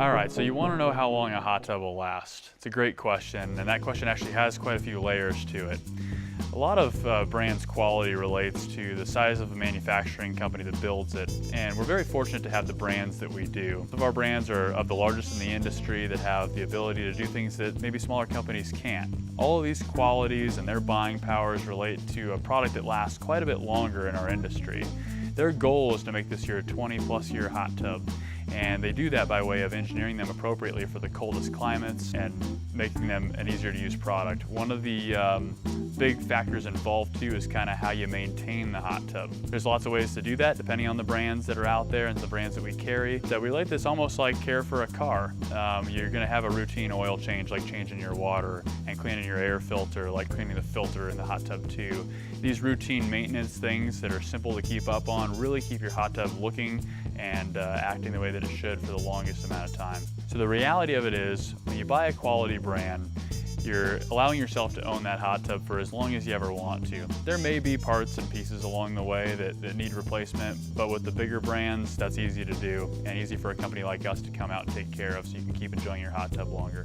All right, so you want to know how long a hot tub will last. It's a great question, and that question actually has quite a few layers to it. A lot of brands' quality relates to the size of the manufacturing company that builds it, and we're very fortunate to have the brands that we do. Some of our brands are of the largest in the industry that have the ability to do things that maybe smaller companies can't. All of these qualities and their buying powers relate to a product that lasts quite a bit longer in our industry. Their goal is to make this your 20+ year hot tub, and they do that by way of engineering them appropriately for the coldest climates and making them an easier to use product. One of the big factors involved too is kind of how you maintain the hot tub. There's lots of ways to do that depending on the brands that are out there and the brands that we carry. So we relate this almost like care for a car. You're going to have a routine oil change like changing your water and cleaning your air filter like cleaning the filter in the hot tub too. These routine maintenance things that are simple to keep up on really keep your hot tub looking and acting the way that it should for the longest amount of time. So the reality of it is, when you buy a quality brand, you're allowing yourself to own that hot tub for as long as you ever want to. There may be parts and pieces along the way that need replacement, but with the bigger brands, that's easy to do and easy for a company like us to come out and take care of so you can keep enjoying your hot tub longer.